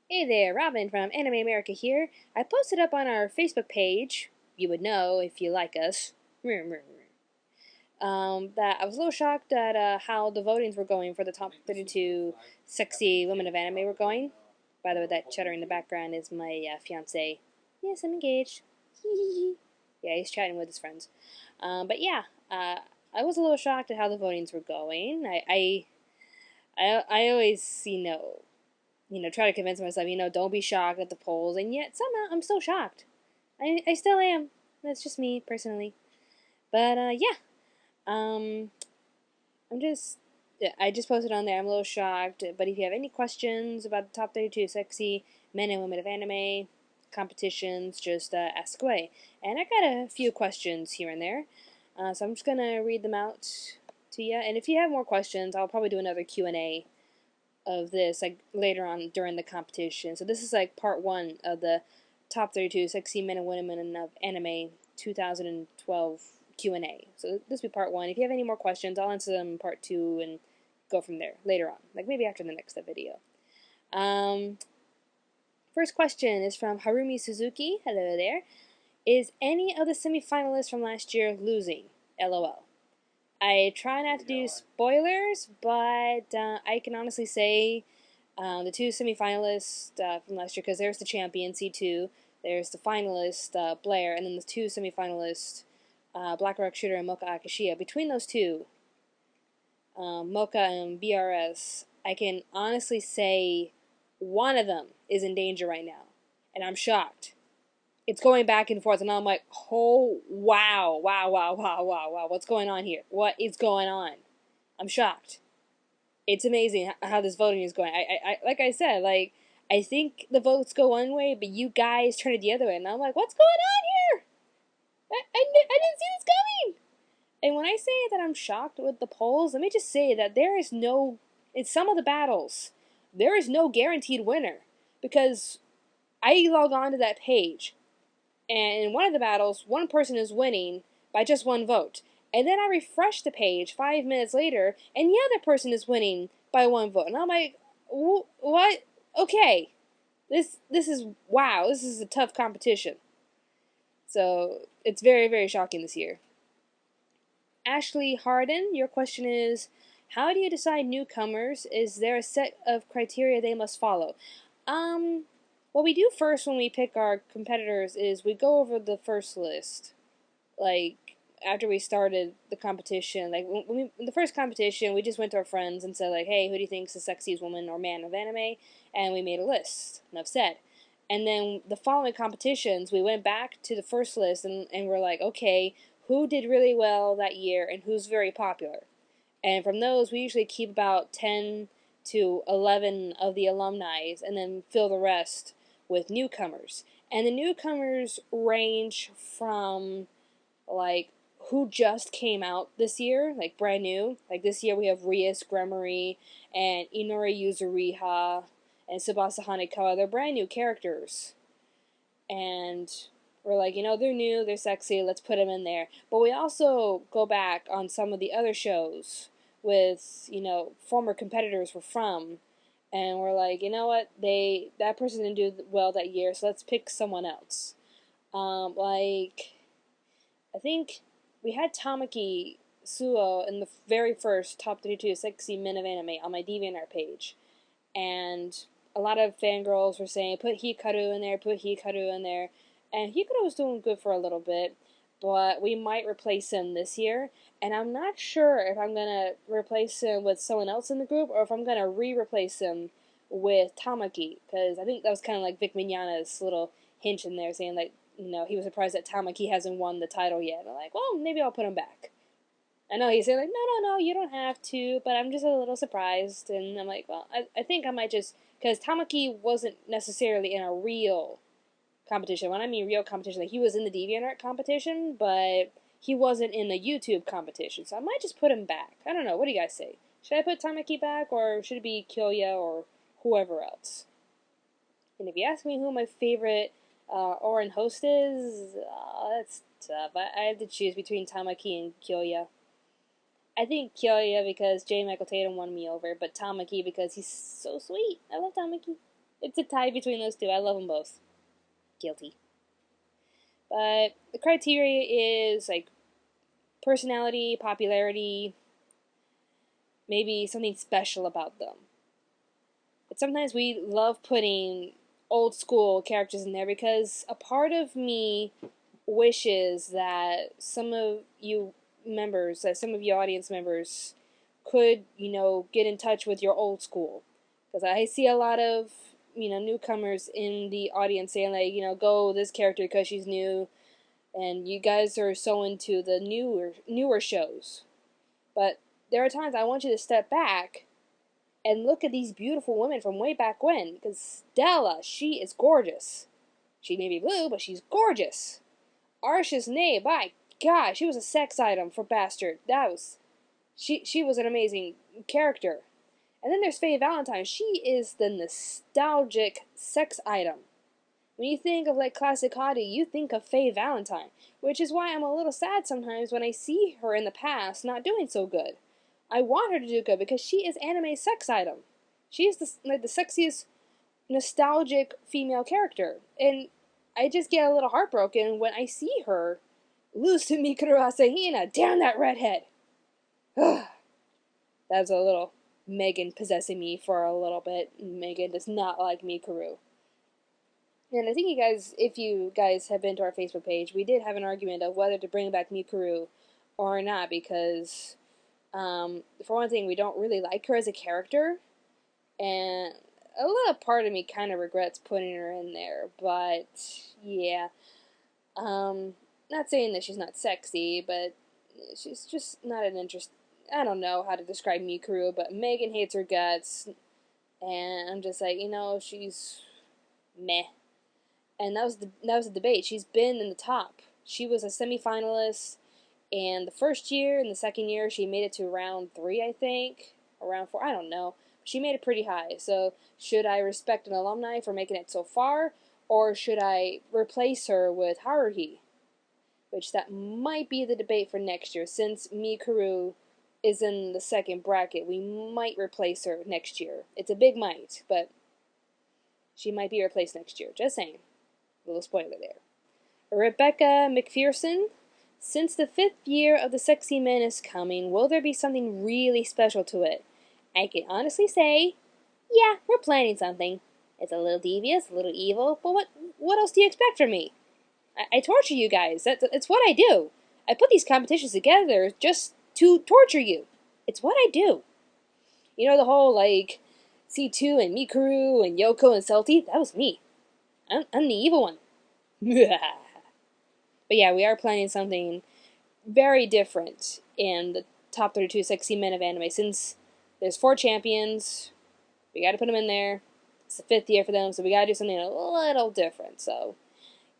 Hey there, Robyn from Anime America here. I posted up on our Facebook page, you would know if you like us, that I was a little shocked at how the votings were going for the top 32 sexy women of anime were going. By the way, that chatter in the background is my fiance. Yes, I'm engaged. Yeah, he's chatting with his friends. But yeah, I was a little shocked at how the votings were going. I always, try to convince myself, don't be shocked at the polls, and yet somehow I'm still shocked. I still am. That's just me, personally. But, yeah. Um, I just posted on there, I'm a little shocked, but if you have any questions about the top 32 sexy men and women of anime competitions, just ask away. And I got a few questions here and there, so I'm just gonna read them out to you. And if you have more questions, I'll probably do another Q&A of this like later on during the competition. So this is like part 1 of the top 32 sexy men and women of anime 2012 Q&A. So this will be part 1. If you have any more questions, I'll answer them in part 2 and go from there later on, like maybe after the next video. First question is from Harumi Suzuki. Hello there. Is any of the semifinalists from last year losing? LOL. I try not to do spoilers, but I can honestly say the two semifinalists from last year, because there's the champion, C2, there's the finalist, Blair, and then the two semifinalists, Black Rock Shooter and Mocha Akashiya. Between those two, Mocha and BRS, I can honestly say one of them is in danger right now, and I'm shocked. It's going back and forth, and I'm like, oh, wow, what's going on here? What is going on? I'm shocked. It's amazing how this voting is going. Like I said, like, I think the votes go one way, but you guys turn it the other way, and I'm like, what's going on here? I didn't see this coming! And when I say that I'm shocked with the polls, let me just say that there is no, in some of the battles, there is no guaranteed winner. Because I log on to that page, and in one of the battles, one person is winning by just one vote. And then I refresh the page 5 minutes later, and the other person is winning by one vote. And I'm like, what? Okay. This is, wow, this is a tough competition. So, it's very, very shocking this year. Ashley Harden, your question is, how do you decide newcomers? Is there a set of criteria they must follow? What we do first when we pick our competitors is we go over the first list. Like, after we started the competition, like, in the first competition, we just went to our friends and said, like, hey, who do you think is the sexiest woman or man of anime? And we made a list, enough said. And then the following competitions, we went back to the first list and we're like, okay, who did really well that year and who's very popular? And from those, we usually keep about 10 to 11 of the alumni and then fill the rest with newcomers. And the newcomers range from, like, who just came out this year, like brand new. Like this year we have Rias Gremory and Inori Yuzuriha and Tsubasa Hanekawa. They're brand new characters. And we're like, they're new, they're sexy, let's put them in there. But we also go back on some of the other shows with, former competitors we're from. And we're like, you know what, that person didn't do well that year, so let's pick someone else. I think we had Tamaki Suo in the very first top 32 sexy men of anime on my DeviantArt page. And a lot of fangirls were saying, put Hikaru in there, put Hikaru in there. And Hikaru was doing good for a little bit, but we might replace him this year. And I'm not sure if I'm going to replace him with someone else in the group or if I'm going to re-replace him with Tamaki. Because I think that was kind of like Vic Mignogna's little hint in there saying, like, he was surprised that Tamaki hasn't won the title yet. And I'm like, well, maybe I'll put him back. I know he's saying, like, no, you don't have to, but I'm just a little surprised. And I'm like, well, I think I might just, because Tamaki wasn't necessarily in a real competition. When I mean real competition, like, he was in the DeviantArt competition, but he wasn't in the YouTube competition. So I might just put him back. I don't know. What do you guys say? Should I put Tamaki back, or should it be Kyoya, or whoever else? And if you ask me who my favorite Orin host is, that's tough. I have to choose between Tamaki and Kyoya. I think Kyoya because J. Michael Tatum won me over, but Tamaki because he's so sweet. I love Tamaki. It's a tie between those two. I love them both. Guilty. But the criteria is like personality, popularity, maybe something special about them. But sometimes we love putting old school characters in there because a part of me wishes that some of you members, that some of you audience members could, get in touch with your old school. Because I see a lot of, newcomers in the audience saying, like, go this character because she's new, and you guys are so into the newer shows. But there are times I want you to step back and look at these beautiful women from way back when. Because Stella, she is gorgeous. She may be blue, but she's gorgeous. Arsh's Nay, by God, she was a sex item for Bastard. She was an amazing character. And then there's Faye Valentine. She is the nostalgic sex item. When you think of like classic hottie, you think of Faye Valentine, which is why I'm a little sad sometimes when I see her in the past not doing so good. I want her to do good because she is anime sex item. She is the sexiest nostalgic female character, and I just get a little heartbroken when I see her lose to Mikuru Asahina. Damn that redhead! That's a little Megan possessing me for a little bit. Megan does not like Mikuru. And I think if you guys have been to our Facebook page, we did have an argument of whether to bring back Mikuru or not, because, for one thing, we don't really like her as a character, and a little part of me kind of regrets putting her in there, but, yeah. Not saying that she's not sexy, but she's just not an interest. I don't know how to describe Mikuru, but Megan hates her guts, and I'm just like, she's meh. And that was the debate. She's been in the top. She was a semifinalist, and the first year and the second year she made it to round 3, I think, or round 4. I don't know. She made it pretty high. So should I respect an alumni for making it so far, or should I replace her with Haruhi? Which that might be the debate for next year. Since Mikuru is in the second bracket, we might replace her next year. It's a big might, but she might be replaced next year. Just saying. Little spoiler there. Rebecca McPherson. Since the 5th year of the Sexy Men is coming, will there be something really special to it? I can honestly say, yeah, we're planning something. It's a little devious, a little evil, but what else do you expect from me? I torture you guys. It's what I do. I put these competitions together just to torture you. It's what I do. The whole, like, C2 and Mikuru and Yoko and Celti? That was me. I'm the evil one. But yeah, we are planning something very different in the top 32 sexy men of anime. Since there's 4 champions, we gotta put them in there. It's the 5th year for them, so we gotta do something a little different. So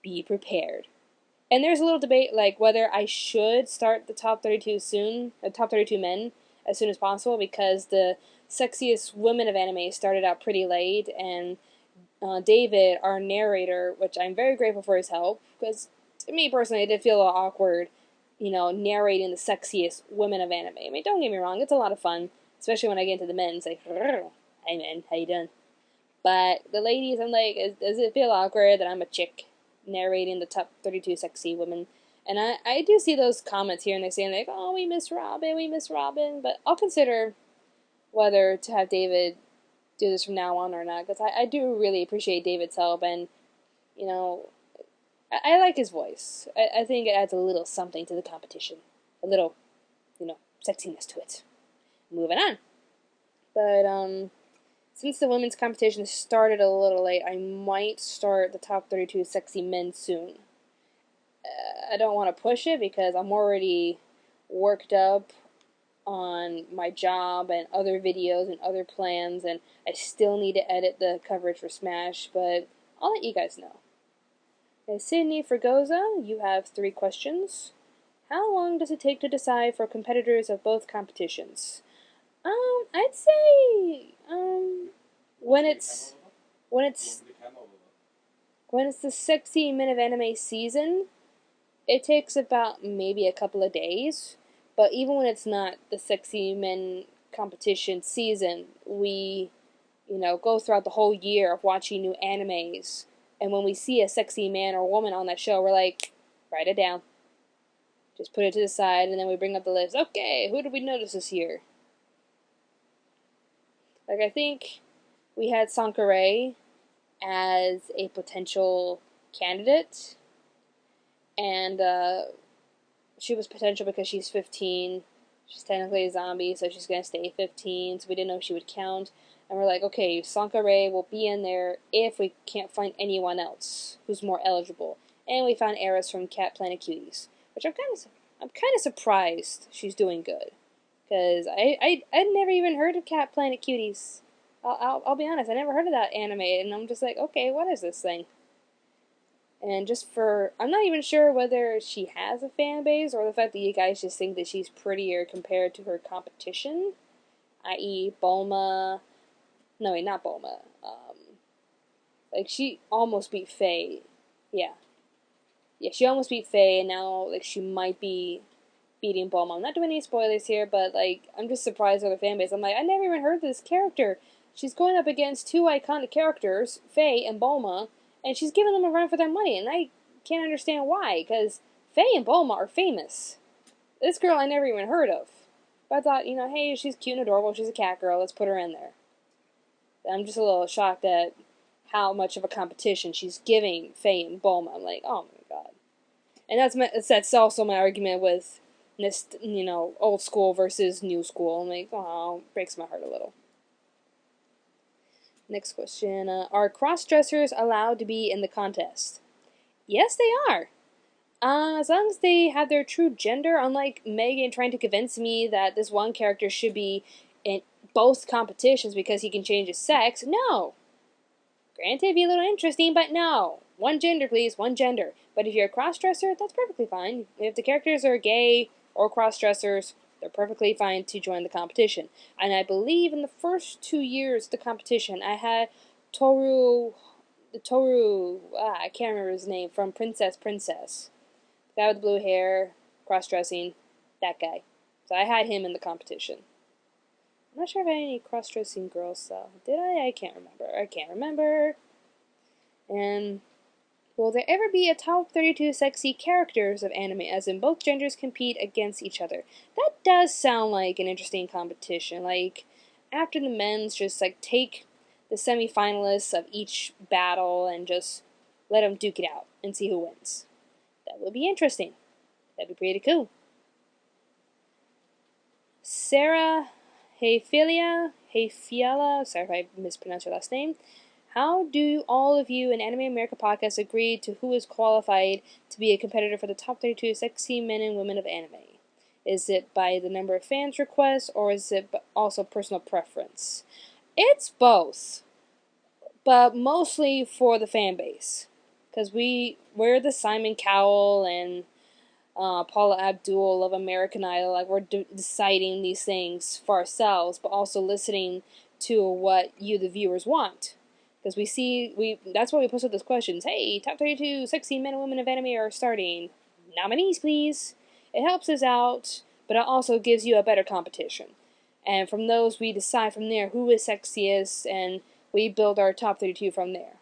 be prepared. And there's a little debate, like, whether I should start the top 32 soon, the top 32 men, as soon as possible, because the sexiest women of anime started out pretty late, and David, our narrator, which I'm very grateful for his help, because to me personally, it did feel a little awkward, narrating the sexiest women of anime. I mean, don't get me wrong, it's a lot of fun, especially when I get into the men. It's like, hey man, how you doing? But the ladies, I'm like, does it feel awkward that I'm a chick narrating the top 32 sexy women? And I do see those comments here, and they're saying, like, oh, we miss Robyn, but I'll consider whether to have David do this from now on or not, because I do really appreciate David's help, and, I like his voice. I think it adds a little something to the competition. A little, sexiness to it. Moving on. But, since the women's competition started a little late, I might start the top 32 sexy men soon. I don't want to push it because I'm already worked up on my job and other videos and other plans, and I still need to edit the coverage for Smash, but I'll let you guys know. Okay, Sydney Fregosa, you have 3 questions. How long does it take to decide for competitors of both competitions? I'd say, when it's the Sexy Men of Anime season, it takes about maybe a couple of days. But even when it's not the Sexy Men competition season, we go throughout the whole year of watching new animes, and when we see a sexy man or woman on that show, we're like, write it down. Just put it to the side, and then we bring up the list. Okay, who did we notice this year? Like, I think we had Sankare as a potential candidate, and she was potential because she's 15. She's technically a zombie, so she's going to stay 15, so we didn't know if she would count. And we're like, okay, Sankare will be in there if we can't find anyone else who's more eligible. And we found Eris from Cat Planet Cuties, which I'm kind of surprised she's doing good, because I'd never even heard of Cat Planet Cuties. I'll be honest, I never heard of that anime, and I'm just like, okay, what is this thing? And I'm not even sure whether she has a fan base or the fact that you guys just think that she's prettier compared to her competition, i.e. Bulma. No, wait, not Bulma. Like, she almost beat Faye. Yeah. Yeah, she almost beat Faye, and now, like, she might be beating Bulma. I'm not doing any spoilers here, but, like, I'm just surprised with her fan base. I'm like, I never even heard of this character. She's going up against two iconic characters, Faye and Bulma, and she's giving them a run for their money, and I can't understand why, because Faye and Bulma are famous. This girl I never even heard of. But I thought, hey, she's cute and adorable, she's a cat girl, let's put her in there. I'm just a little shocked at how much of a competition she's giving Faye and Bulma. I'm like, oh my god. And that's also my argument with this, old school versus new school. I'm like, oh, it breaks my heart a little. Next question. Are cross-dressers allowed to be in the contest? Yes, they are. As long as they have their true gender, unlike Megan trying to convince me that this one character should be in both competitions because he can change his sex. No. Granted, it'd be a little interesting, but no. One gender, please. One gender. But if you're a cross-dresser, that's perfectly fine. If the characters are gay or cross-dressers, they're perfectly fine to join the competition. And I believe in the first 2 years of the competition, I had Toru, I can't remember his name, from Princess. The guy with the blue hair, cross-dressing, that guy. So I had him in the competition. I'm not sure if I had any cross-dressing girls, though. Did I? I can't remember. And will there ever be a top 32 sexy characters of anime, as in both genders compete against each other? That does sound like an interesting competition. Like, after the men's, just, like, take the semi-finalists of each battle and just let them duke it out and see who wins. That would be interesting. That'd be pretty cool. Sarah Hayfiela, sorry if I mispronounced your last name. How do all of you in Anime America podcast agree to who is qualified to be a competitor for the top 32 sexy men and women of anime? Is it by the number of fans' requests, or is it also personal preference? It's both, but mostly for the fan base. Because we're the Simon Cowell and Paula Abdul of American Idol. Like, we're deciding these things for ourselves, but also listening to what you, the viewers, want. Because that's why we posted those questions. Hey, top 32 sexy men and women of anime are starting. Nominees, please. It helps us out, but it also gives you a better competition. And from those, we decide from there who is sexiest, and we build our top 32 from there.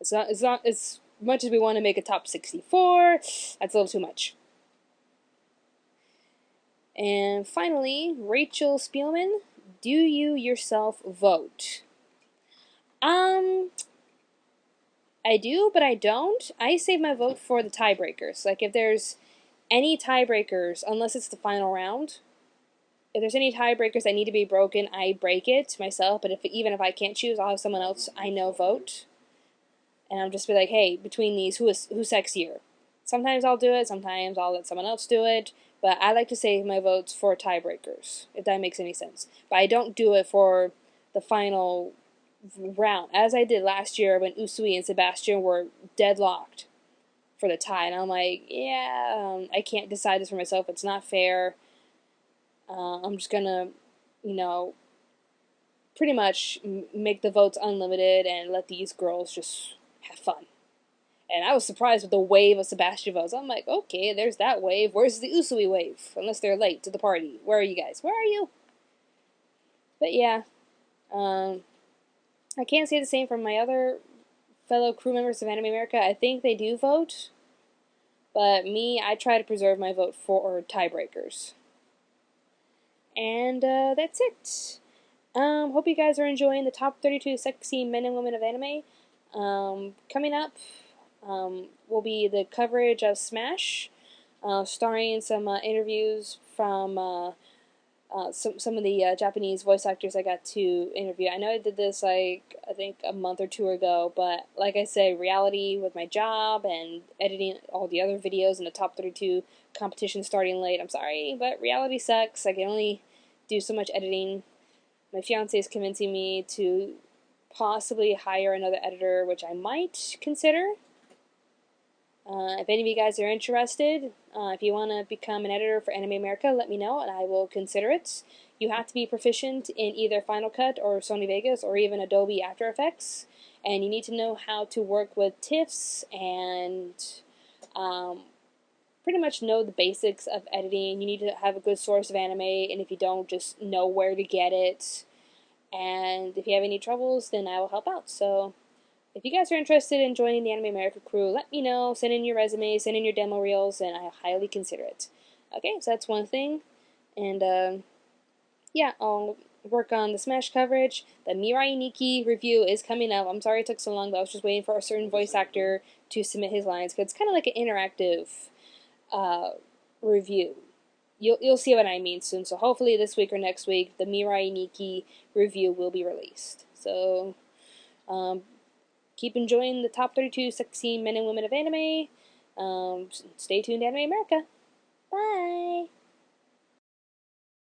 It's not as much as we want to make a top 64, that's a little too much. And finally, Rachel Spielman, do you yourself vote? I do, but I don't. I save my vote for the tiebreakers. Like, if there's any tiebreakers, unless it's the final round, if there's any tiebreakers that need to be broken, I break it myself. But even if I can't choose, I'll have someone else I know vote. And I'll just be like, hey, between these, who's sexier? Sometimes I'll do it, sometimes I'll let someone else do it. But I like to save my votes for tiebreakers, if that makes any sense. But I don't do it for the final round, as I did last year when Usui and Sebastian were deadlocked for the tie. And I'm like, yeah, I can't decide this for myself. It's not fair. I'm just gonna, pretty much make the votes unlimited and let these girls just have fun. And I was surprised with the wave of Sebastian votes. I'm like, okay, there's that wave. Where's the Usui wave? Unless they're late to the party. Where are you guys? Where are you? But yeah, I can't say the same for my other fellow crew members of Anime America. I think they do vote, but me, I try to preserve my vote for tiebreakers. And that's it. Hope you guys are enjoying the top 32 sexy men and women of anime. Coming up will be the coverage of Smash, starring some interviews from some of the Japanese voice actors I got to interview. I know I did this like I think a month or two ago, but like I say, reality with my job and editing all the other videos in the top 32 competition starting late. I'm sorry, but reality sucks. I can only do so much editing. My fiance is convincing me to possibly hire another editor, which I might consider. If any of you guys are interested, if you want to become an editor for Anime America, let me know and I will consider it. You have to be proficient in either Final Cut or Sony Vegas or even Adobe After Effects, and you need to know how to work with TIFFs and pretty much know the basics of editing. You need to have a good source of anime, and if you don't, just know where to get it. And if you have any troubles, then I will help out. So if you guys are interested in joining the Anime America crew, let me know. Send in your resume, send in your demo reels, and I highly consider it. Okay, so that's one thing. And yeah, I'll work on the Smash coverage. The Mirai Nikki review is coming up. I'm sorry it took so long, but I was just waiting for a certain voice actor to submit his lines, because it's kind of like an interactive review. You'll see what I mean soon. So hopefully this week or next week, the Mirai Nikki review will be released. So keep enjoying the top 32 sexy men and women of anime. Stay tuned to Anime America. Bye!